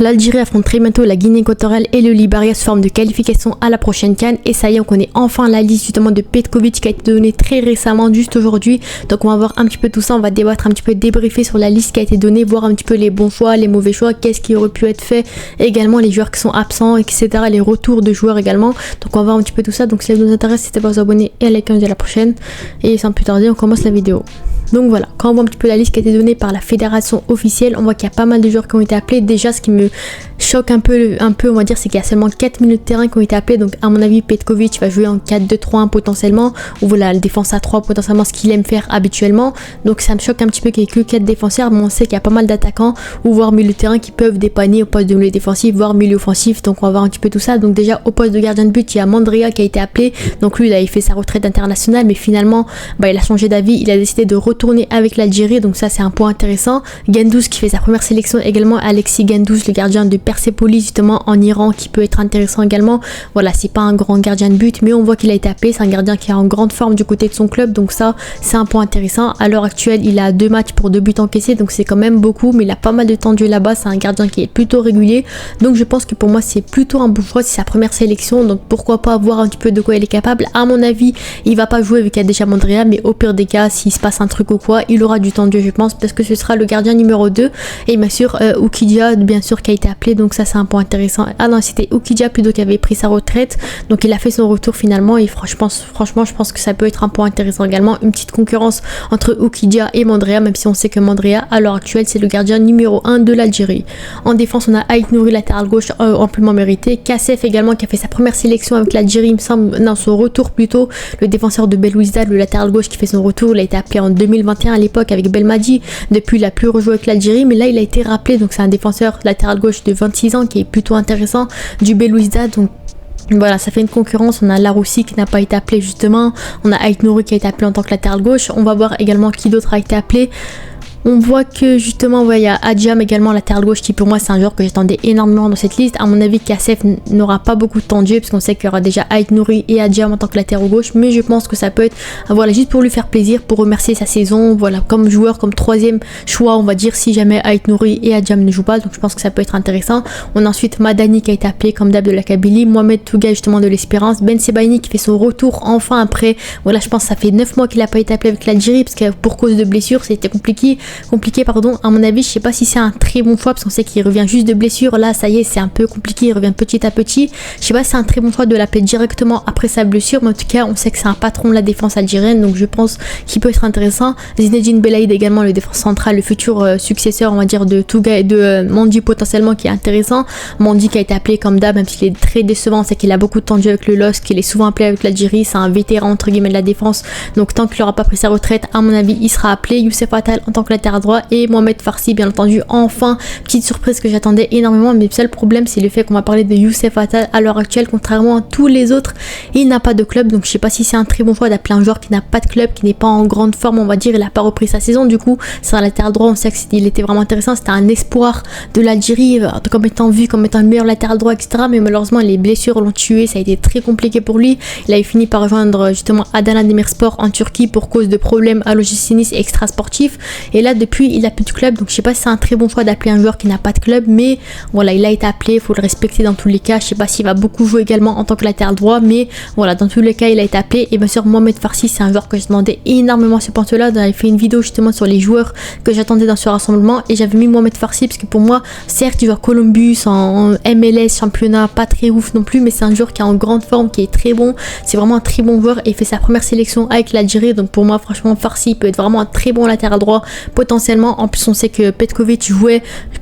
L'Algérie affronte très bientôt la Guinée équatoriale et le Libéria sous forme de qualification à la prochaine CAN. Et ça y est, on connaît enfin la liste justement de Petkovic qui a été donnée très récemment, juste aujourd'hui. Donc on va voir un petit peu tout ça, on va débattre un petit peu, débriefer sur la liste qui a été donnée, voir un petit peu les bons choix, les mauvais choix, qu'est-ce qui aurait pu être fait, également les joueurs qui sont absents, etc. Les retours de joueurs également. Donc on va voir un petit peu tout ça. Donc si ça vous intéresse, n'hésitez pas à vous abonner et à liker. On se dit à la prochaine. Et sans plus tarder, on commence la vidéo. Donc voilà, quand on voit un petit peu la liste qui a été donnée par la fédération officielle, on voit qu'il y a pas mal de joueurs qui ont été appelés. Déjà, ce qui me choque un peu on va dire, c'est qu'il y a seulement 4 minutes de terrain qui ont été appelés. Donc à mon avis, Petkovic va jouer en 4-2-3-1 potentiellement, ou voilà, le défense à 3 potentiellement, ce qu'il aime faire habituellement. Donc ça me choque un petit peu qu'il n'y ait que 4 défenseurs, mais on sait qu'il y a pas mal d'attaquants ou voire milieu de terrain qui peuvent dépanner au poste de milieu défensif, voire milieu offensif. Donc on va voir un petit peu tout ça. Donc déjà au poste de gardien de but, il y a Mandrea qui a été appelé. Donc lui, il avait fait sa retraite internationale, mais finalement, il a changé d'avis. Il a décidé de retourner avec l'Algérie, donc ça c'est un point intéressant. Gendouzi qui fait sa première sélection également, Alexis Gendouzi, le gardien de Persépolis justement en Iran, qui peut être intéressant également. Voilà, c'est pas un grand gardien de but, mais on voit qu'il a été appelé, c'est un gardien qui est en grande forme du côté de son club, donc ça c'est un point intéressant. À l'heure actuelle, il a 2 matchs pour 2 buts encaissés, donc c'est quand même beaucoup, mais il a pas mal de temps de jeu là-bas, c'est un gardien qui est plutôt régulier, donc je pense que pour moi c'est plutôt un bon choix, c'est sa première sélection, donc pourquoi pas voir un petit peu de quoi il est capable. À mon avis, il va pas jouer avec déjà Mandrea, mais au pire des cas, s'il se passe un truc ou quoi, il aura du temps de jeu, je pense, parce que ce sera le gardien numéro 2. Et bien sûr Oukidia, bien sûr, qui a été appelé, donc ça c'est un point intéressant. Ah non, c'était Oukidia plutôt qui avait pris sa retraite, donc il a fait son retour finalement, et franchement je pense que ça peut être un point intéressant également, une petite concurrence entre Oukidia et Mandrea, même si on sait que Mandrea à l'heure actuelle c'est le gardien numéro 1 de l'Algérie. En défense, on a Ait Nouri, latéral gauche, amplement mérité. Kassef également, qui a fait sa première sélection avec l'Algérie, il me semble, non, son retour plutôt, le défenseur de Belouizdad, le latéral gauche qui fait son retour. Il a été appelé en 2021 à l'époque avec Belmadi. Depuis, il a plus rejoué avec l'Algérie, mais là il a été rappelé, donc c'est un défenseur latéral gauche de 26 ans qui est plutôt intéressant, du Belouizdad. Donc voilà, ça fait une concurrence. On a Laroussi qui n'a pas été appelé justement, on a Ait Nouri qui a été appelé en tant que latéral gauche. On va voir également qui d'autre a été appelé. On voit que justement, il y a Adjam également, latéral gauche, qui pour moi c'est un joueur que j'attendais énormément dans cette liste. À mon avis, Kassef n'aura pas beaucoup de temps de jeu, parce qu'on sait qu'il y aura déjà Ait Nouri et Adjam en tant que latéral gauche, mais je pense que ça peut être, voilà, juste pour lui faire plaisir, pour remercier sa saison, voilà, comme joueur, comme 3e choix, on va dire, si jamais Ait Nouri et Adjam ne jouent pas. Donc je pense que ça peut être intéressant. On a ensuite Madani qui a été appelé comme d'hab de la Kabylie, Mohamed Touga justement de l'Espérance, Ben Sebaini qui fait son retour enfin après, voilà, je pense que ça fait 9 mois qu'il n'a pas été appelé avec l'Algérie, parce que pour cause de blessure c'était compliqué, à mon avis. Je sais pas si c'est un très bon choix, parce qu'on sait qu'il revient juste de blessure, là ça y est, c'est un peu compliqué, il revient petit à petit. Je sais pas si c'est un très bon choix de l'appeler directement après sa blessure, mais en tout cas on sait que c'est un patron de la défense algérienne, donc je pense qu'il peut être intéressant. Zinedine Belaïd également, le défense central, le futur successeur on va dire de Touga et de Mandi potentiellement, qui est intéressant. Mandi qui a été appelé comme d'hab, même s'il est très décevant, c'est qu'il a beaucoup de temps de jeu avec le LOSC, qu'il est souvent appelé avec l'Algérie, c'est un vétéran entre guillemets de la défense, donc tant qu'il n'aura pas pris sa retraite, à mon avis il sera appelé. Youssef Attal en tant que latéral droit, et Mohamed Farsi bien entendu, enfin, petite surprise que j'attendais énormément, mais le seul problème c'est le fait qu'on va parler de Youssef Attal à l'heure actuelle, contrairement à tous les autres, il n'a pas de club, donc je sais pas si c'est un très bon choix d'appeler un joueur qui n'a pas de club, qui n'est pas en grande forme on va dire, il n'a pas repris sa saison, du coup c'est un latéral droit, on sait qu'il était vraiment intéressant, c'était un espoir de l'Algérie comme étant vu comme étant le meilleur latéral droit, etc., mais malheureusement les blessures l'ont tué, ça a été très compliqué pour lui. Il avait fini par rejoindre justement Adana Demirspor en Turquie pour cause de problèmes à logistique et extra sportifs, et là depuis il a plus de club, donc je sais pas si c'est un très bon choix d'appeler un joueur qui n'a pas de club, mais voilà, il a été appelé, il faut le respecter dans tous les cas. Je sais pas s'il va beaucoup jouer également en tant que latéral droit, mais voilà, dans tous les cas il a été appelé. Et bien sûr Mohamed Farsi, c'est un joueur que j'attendais énormément à ce point là, j'avais fait une vidéo justement sur les joueurs que j'attendais dans ce rassemblement, et j'avais mis Mohamed Farsi parce que pour moi, certes il joue à Columbus en MLS championnat, pas très ouf non plus, mais c'est un joueur qui est en grande forme, qui est très bon, c'est vraiment un très bon joueur, et il fait sa première sélection avec l'Algérie, donc pour moi franchement Farsi peut être vraiment un très bon latéral droit potentiellement. En plus on sait que Petkovic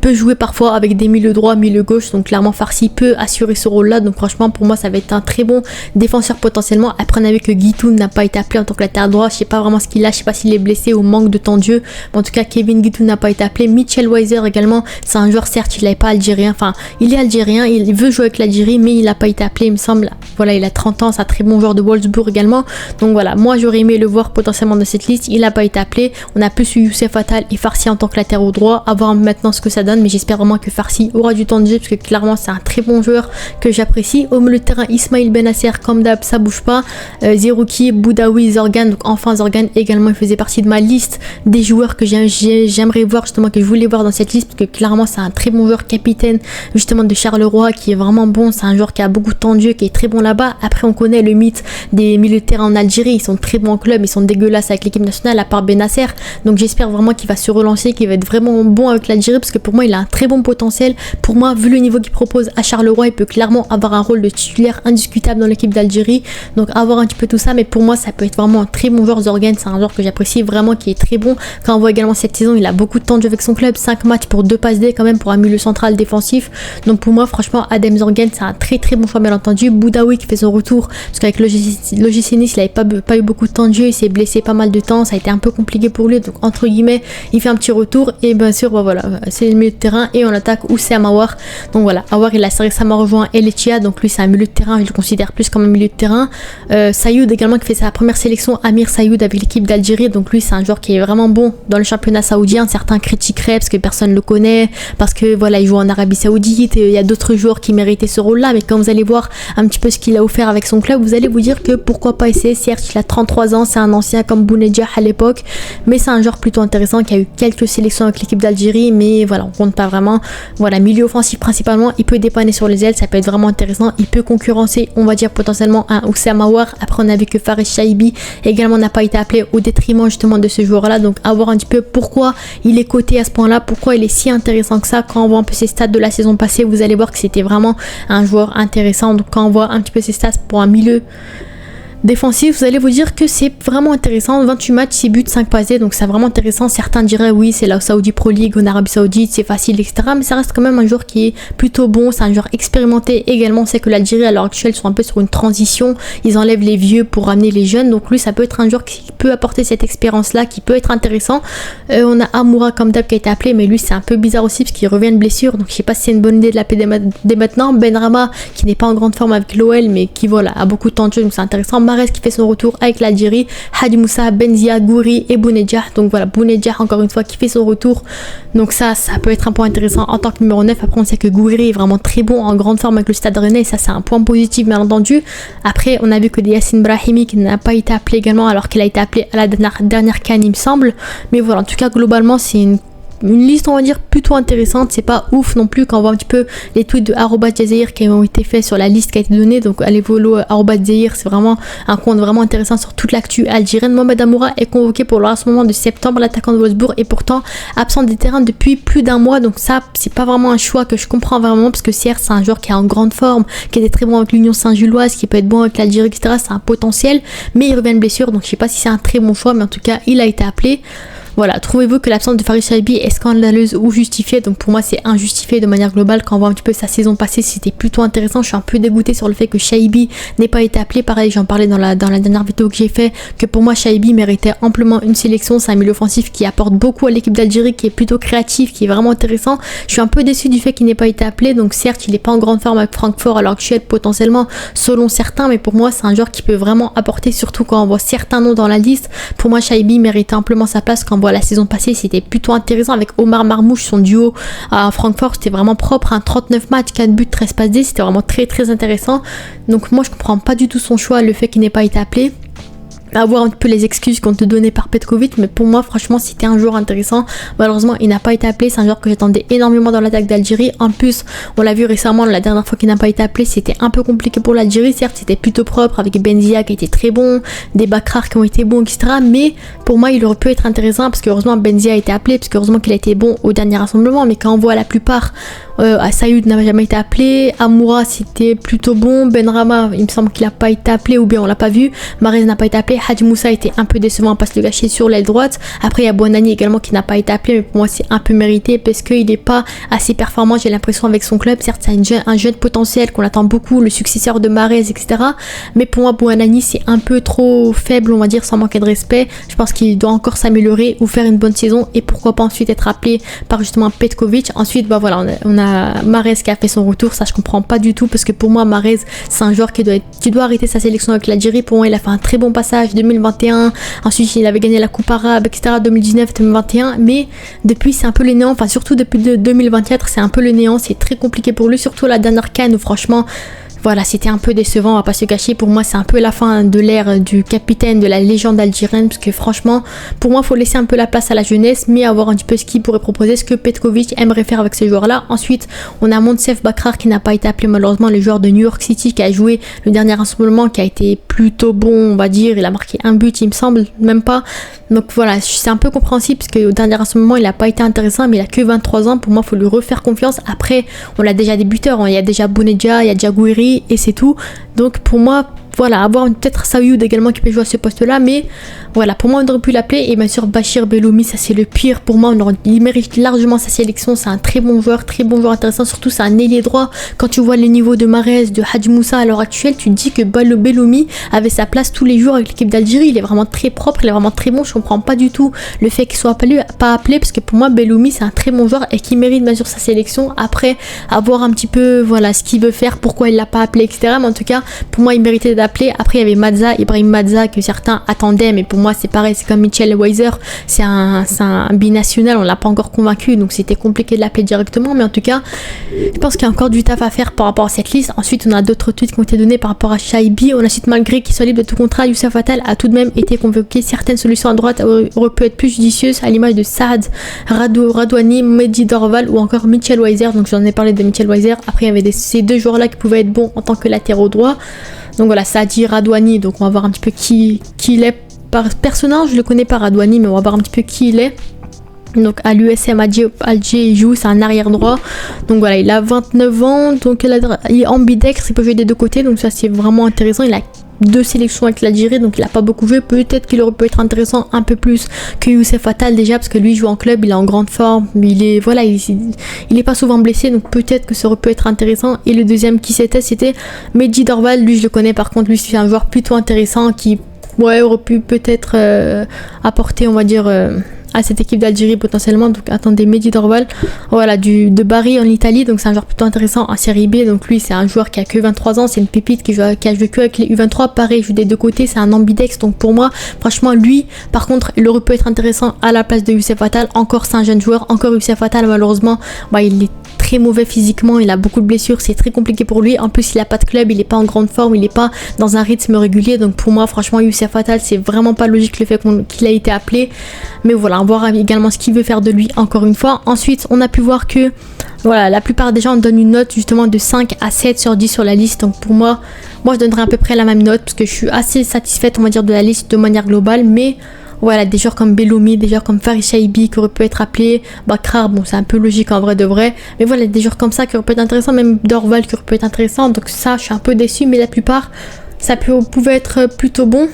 peut jouer parfois avec des milieux droits, milieux gauche, donc clairement Farsi peut assurer ce rôle là, donc franchement pour moi ça va être un très bon défenseur potentiellement. Après on a vu que Guitoun n'a pas été appelé en tant que latéral droit, je sais pas vraiment ce qu'il a, je sais pas s'il est blessé ou manque de temps de jeu, mais en tout cas Kevin Guitoun n'a pas été appelé. Mitchell Weiser également, c'est un joueur certes il n'est pas algérien, enfin il est algérien, il veut jouer avec l'Algérie, mais il n'a pas été appelé il me semble, voilà, il a 30 ans, c'est un très bon joueur de Wolfsburg également, donc voilà, moi j'aurais aimé le voir potentiellement dans cette liste, il n'a pas été appelé. On a plus eu Youssef Attal Chatal et Farsi en tant que latéral droit, à voir maintenant ce que ça donne, mais j'espère vraiment que Farsi aura du temps de jeu parce que clairement c'est un très bon joueur que j'apprécie. Au milieu de terrain, Ismail Benasser, comme d'hab, ça bouge pas. Zerouki, Boudaoui, Zorgan, donc enfin Zorgan également, il faisait partie de ma liste des joueurs que j'aimerais voir, justement, que je voulais voir dans cette liste, parce que clairement c'est un très bon joueur, capitaine justement de Charleroi, qui est vraiment bon. C'est un joueur qui a beaucoup de temps de jeu, qui est très bon là-bas. Après on connaît le mythe des milieux de terrain en Algérie, ils sont très bons en club, ils sont dégueulasses avec l'équipe nationale à part Benasser, donc j'espère vraiment qu'il va se relancer, qu'il va être vraiment bon avec l'Algérie, parce que pour moi il a un très bon potentiel. Pour moi, vu le niveau qu'il propose à Charleroi, il peut clairement avoir un rôle de titulaire indiscutable dans l'équipe d'Algérie, donc avoir un petit peu tout ça. Mais pour moi ça peut être vraiment un très bon joueur. Zorgan, c'est un joueur que j'apprécie vraiment, qui est très bon. Quand on voit également cette saison, il a beaucoup de temps de jeu avec son club, 5 matchs pour 2 passes D quand même pour un milieu central défensif, donc pour moi franchement Adem Zorgan c'est un très très bon choix, bien entendu. Boudaoui qui fait son retour, parce qu'avec l'OGC Nice il avait pas eu beaucoup de temps de jeu, il s'est blessé pas mal de temps, ça a été un peu compliqué pour lui, donc entre guillemets il fait un petit retour. Et bien sûr voilà, c'est le milieu de terrain, et on attaque Oussem Aouar. Donc voilà, Aouar il a récemment rejoint El Etihad, donc lui c'est un milieu de terrain, je le considère plus comme un milieu de terrain. Sayoud également qui fait sa première sélection, Amir Sayoud avec l'équipe d'Algérie, donc lui c'est un joueur qui est vraiment bon dans le championnat saoudien. Certains critiqueraient parce que personne le connaît, parce que voilà il joue en Arabie Saoudite, et il y a d'autres joueurs qui méritaient ce rôle là, mais quand vous allez voir un petit peu ce qu'il a offert avec son club, vous allez vous dire que pourquoi pas essayer. Certes il a 33 ans, c'est un ancien comme Bounedjah à l'époque, mais c'est un joueur plutôt intéressant qui a eu quelques sélections avec l'équipe d'Algérie, mais voilà on compte pas vraiment. Voilà, milieu offensif principalement, il peut dépanner sur les ailes, ça peut être vraiment intéressant, il peut concurrencer on va dire potentiellement un Oussem Aouar. Après on a vu que Fares Chaibi également n'a pas été appelé, au détriment justement de ce joueur là, donc à voir un petit peu pourquoi il est coté à ce point là, pourquoi il est si intéressant que ça. Quand on voit un peu ses stats de la saison passée, vous allez voir que c'était vraiment un joueur intéressant. Donc quand on voit un petit peu ses stats pour un milieu défensif, vous allez vous dire que c'est vraiment intéressant. 28 matchs, 6 buts, 5 passes D, donc c'est vraiment intéressant. Certains diraient oui c'est la Saudi Pro League en Arabie Saoudite, c'est facile etc, mais ça reste quand même un joueur qui est plutôt bon. C'est un joueur expérimenté également. On sait que l'Algérie à l'heure actuelle sont un peu sur une transition, ils enlèvent les vieux pour ramener les jeunes, donc lui ça peut être un joueur qui peut apporter cette expérience là, qui peut être intéressant. On a Amoura comme d'hab qui a été appelé, mais lui c'est un peu bizarre aussi parce qu'il revient de blessure, donc je sais pas si c'est une bonne idée de l'appeler dès maintenant. Benrama qui n'est pas en grande forme avec l'OL, mais qui voilà a beaucoup de temps de jeu, donc c'est intéressant. Mahrez qui fait son retour avec l'Algérie, Hadi Moussa, Benzia, Gouri et Bounedjah, donc voilà Bounedjah encore une fois qui fait son retour, donc ça peut être un point intéressant en tant que numéro 9. Après on sait que Gouri est vraiment très bon, en grande forme avec le Stade Rennais, et ça c'est un point positif bien entendu. Après on a vu que Yassine Brahimi qui n'a pas été appelé également, alors qu'il a été appelé à la dernière CAN il me semble, mais voilà en tout cas globalement c'est une liste on va dire plutôt intéressante. C'est pas ouf non plus quand on voit un petit peu les tweets de @Jazeer qui ont été faits sur la liste qui a été donnée, donc allez follow @Jazeer, c'est vraiment un compte vraiment intéressant sur toute l'actu algérienne. Mohamed Amoura est convoqué pour le rassemblement de septembre, l'attaquant de Wolfsburg est pourtant absent des terrains depuis plus d'un mois, donc ça c'est pas vraiment un choix que je comprends vraiment, parce que certes c'est un joueur qui est en grande forme, qui était très bon avec l'Union Saint-Gilloise, qui peut être bon avec l'Algérie etc, c'est un potentiel, mais il revient de blessure, donc je sais pas si c'est un très bon choix, mais en tout cas il a été appelé. Voilà, trouvez-vous que l'absence de Faris Chaibi est scandaleuse ou justifiée? Donc pour moi c'est injustifié de manière globale. Quand on voit un petit peu sa saison passée, c'était plutôt intéressant. Je suis un peu dégoûtée sur le fait que Chaibi n'ait pas été appelé. Pareil, j'en parlais dans la dernière vidéo que j'ai fait, que pour moi Chaibi méritait amplement une sélection. C'est un milieu offensif qui apporte beaucoup à l'équipe d'Algérie, qui est plutôt créatif, qui est vraiment intéressant. Je suis un peu déçue du fait qu'il n'ait pas été appelé. Donc certes il n'est pas en grande forme avec Francfort à l'heure actuelle potentiellement selon certains, mais pour moi c'est un joueur qui peut vraiment apporter, surtout quand on voit certains noms dans la liste. Pour moi Chaibi méritait amplement sa place. Quand on voit la saison passée, c'était plutôt intéressant avec Omar Marmouche, son duo à Francfort, c'était vraiment propre, 39 matchs, 4 buts, 13 passes D, c'était vraiment très très intéressant. Donc moi je comprends pas du tout son choix, le fait qu'il n'ait pas été appelé. À voir un peu les excuses qu'on te donnait par Petkovic, mais pour moi franchement c'était un joueur intéressant. Malheureusement il n'a pas été appelé, c'est un joueur que j'attendais énormément dans l'attaque d'Algérie. En plus on l'a vu récemment, la dernière fois qu'il n'a pas été appelé c'était un peu compliqué pour l'Algérie. Certes c'était plutôt propre avec Benzia qui était très bon, des Bakrar qui ont été bons etc, mais pour moi il aurait pu être intéressant, parce que heureusement Benzia a été appelé, parce que heureusement qu'il a été bon au dernier rassemblement. Mais quand on voit la plupart, Sayoud n'a jamais été appelé, Amoura c'était plutôt bon, Benrama il me semble qu'il n'a pas été appelé, ou bien on l'a pas vu, Mahrez n'a pas été appelé, Hadi Moussa était un peu décevant, passe le gâcher sur l'aile droite. Après il y a Bouanani également qui n'a pas été appelé, mais pour moi c'est un peu mérité parce qu'il n'est pas assez performant, j'ai l'impression, avec son club. Certes c'est un jeune potentiel qu'on attend beaucoup, le successeur de Mahrez etc, mais pour moi Bouanani c'est un peu trop faible on va dire, sans manquer de respect. Je pense qu'il doit encore s'améliorer ou faire une bonne saison, et pourquoi pas ensuite être appelé par justement Petkovic. Ensuite bah voilà, on a a Mahrez qui a fait son retour. Ça je comprends pas du tout parce que pour moi Mahrez c'est un joueur qui doit arrêter sa sélection avec l'Algérie. Pour moi il a fait un très bon passage 2021, ensuite il avait gagné la coupe arabe etc 2019 2021, mais depuis c'est un peu le néant, enfin surtout depuis 2024 c'est un peu le néant, c'est très compliqué pour lui, surtout la dernière CAN où franchement voilà, c'était un peu décevant, on va pas se cacher. Pour moi, c'est un peu la fin de l'ère du capitaine, de la légende algérienne. Parce que franchement, pour moi, il faut laisser un peu la place à la jeunesse, mais avoir un petit peu ce qu'il pourrait proposer, ce que Petkovic aimerait faire avec ces joueurs-là. Ensuite, on a Monsef Bakrar qui n'a pas été appelé malheureusement, le joueur de New York City qui a joué le dernier rassemblement, qui a été plutôt bon, on va dire. Il a marqué un but, il me semble, même pas. Donc voilà, c'est un peu compréhensible parce qu'au dernier rassemblement, il n'a pas été intéressant, mais il a que 23 ans. Pour moi, il faut lui refaire confiance. Après, on a déjà des buteurs, hein. Il y a déjà Bounedjah, il y a déjà Gouiri et c'est tout. Donc pour moi, voilà, avoir peut-être Sayoud également qui peut jouer à ce poste-là, mais voilà, pour moi on aurait pu l'appeler. Et bien sûr Bachir Belloumi, ça c'est le pire pour moi, il mérite largement sa sélection. C'est un très bon joueur intéressant, surtout c'est un ailier droit. Quand tu vois les niveaux de Mahrez, de Hadj Moussa à l'heure actuelle, tu te dis que Belloumi avait sa place tous les jours avec l'équipe d'Algérie. Il est vraiment très propre, il est vraiment très bon. Je comprends pas du tout le fait qu'il soit pas appelé, parce que pour moi Belloumi c'est un très bon joueur et qui mérite bien sûr sa sélection. Après, à voir un petit peu voilà ce qu'il veut faire, pourquoi il l'a pas appelé etc, mais en tout cas pour moi il méritait d'appeler. Après il y avait Ibrahim Madza que certains attendaient, mais pour moi c'est pareil, c'est comme Mitchell Weiser, c'est un binational, on l'a pas encore convaincu, donc c'était compliqué de l'appeler directement. Mais en tout cas je pense qu'il y a encore du taf à faire par rapport à cette liste. Ensuite on a d'autres tweets qui ont été donnés par rapport à Shaibi. On a cite malgré qu'il soit libre de tout contrat, Youssef Attal a tout de même été convoqué. Certaines solutions à droite auraient pu être plus judicieuses, à l'image de Saad Radouani, Mehdi Dorval ou encore Mitchell Weiser. Donc j'en ai parlé de Mitchell Weiser. Après il y avait ces deux joueurs là qui pouvaient être bons en tant que latéraux droits. Donc voilà, Saadi Radouani, donc on va voir un petit peu qui il est par personnage. Je le connais pas Radouani, mais on va voir un petit peu qui il est. Donc à l'USM Alger il joue, c'est un arrière droit. Donc voilà, il a 29 ans, donc il est ambidextre, il peut jouer des deux côtés, donc ça c'est vraiment intéressant. Il a 2 sélections avec l'Algérie, donc il a pas beaucoup joué. Peut-être qu'il aurait pu être intéressant un peu plus que Youssef Attal déjà, parce que lui il joue en club, il est en grande forme, il est voilà, il est pas souvent blessé, donc peut-être que ça aurait pu être intéressant. Et le deuxième qui c'était Mehdi Dorval. Lui je le connais, par contre lui c'est un joueur plutôt intéressant qui aurait pu peut-être apporter, on va dire à cette équipe d'Algérie potentiellement. Donc attendez, Mehdi Dorval, voilà, de Bari en Italie, donc c'est un joueur plutôt intéressant en série B. Donc lui c'est un joueur qui a que 23 ans, c'est une pépite qui a joué que avec les U23, pareil, il joue des deux côtés, c'est un ambidex. Donc pour moi franchement lui par contre il aurait pu être intéressant à la place de Youssef Attal. Encore c'est un jeune joueur, encore Youssef Attal malheureusement il est très mauvais physiquement, il a beaucoup de blessures, c'est très compliqué pour lui. En plus il a pas de club, il est pas en grande forme, il est pas dans un rythme régulier. Donc pour moi franchement Youssef Attal c'est vraiment pas logique le fait qu'il a été appelé. Mais voilà, on va voir également ce qu'il veut faire de lui encore une fois. Ensuite on a pu voir que voilà, la plupart des gens donnent une note justement de 5 à 7 sur 10 sur la liste. Donc pour moi je donnerais à peu près la même note parce que je suis assez satisfaite on va dire de la liste de manière globale. Mais voilà, des joueurs comme Belloumi, des joueurs comme Farid Shaibi qui auraient pu être appelés, Bakrar, bon c'est un peu logique en vrai de vrai, mais voilà, des joueurs comme ça qui auraient pu être intéressants, même Dorval qui aurait pu être intéressant. Donc ça je suis un peu déçue, mais la plupart ça pouvait être plutôt bon.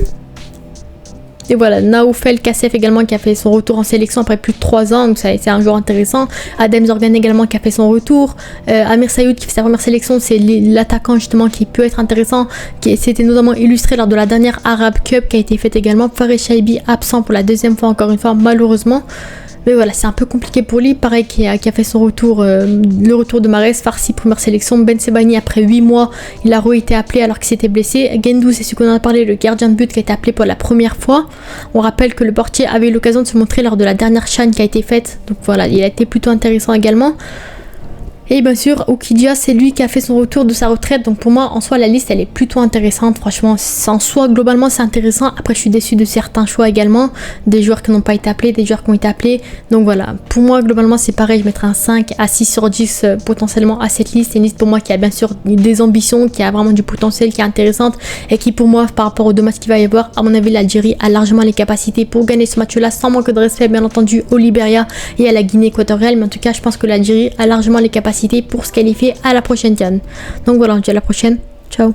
Et voilà, Naoufel Kassef également qui a fait son retour en sélection après plus de 3 ans, donc ça c'est un joueur intéressant. Adem Zorgan également qui a fait son retour. Amir Sayoud qui fait sa première sélection, c'est l'attaquant justement qui peut être intéressant, qui s'était notamment illustré lors de la dernière Arab Cup qui a été faite également. Farid Shaibi absent pour la deuxième fois encore une fois malheureusement. Mais voilà, c'est un peu compliqué pour lui. Pareil, qui a fait son retour, le retour de Mahrez, Farsi, première sélection. Ben Sebani, après 8 mois, il a été appelé alors qu'il s'était blessé. Gendou, c'est ce qu'on en a parlé, le gardien de but qui a été appelé pour la première fois. On rappelle que le portier avait eu l'occasion de se montrer lors de la dernière CHAN qui a été faite. Donc voilà, il a été plutôt intéressant également. Et bien sûr, Oukidia, c'est lui qui a fait son retour de sa retraite. Donc pour moi, en soi, la liste, elle est plutôt intéressante. Franchement, en soi, globalement, c'est intéressant. Après, je suis déçue de certains choix également. Des joueurs qui n'ont pas été appelés, des joueurs qui ont été appelés. Donc voilà, pour moi, globalement, c'est pareil. Je mettrai un 5 à 6 sur 10 potentiellement à cette liste. C'est une liste pour moi qui a bien sûr des ambitions, qui a vraiment du potentiel, qui est intéressante. Et qui pour moi, par rapport aux 2 matchs qu'il va y avoir, à mon avis, l'Algérie a largement les capacités pour gagner ce match-là, sans manque de respect, bien entendu, au Libéria et à la Guinée équatoriale. Mais en tout cas, je pense que l'Algérie a largement les capacités pour se qualifier à la prochaine CHAN. Donc voilà, on se dit à la prochaine. Ciao.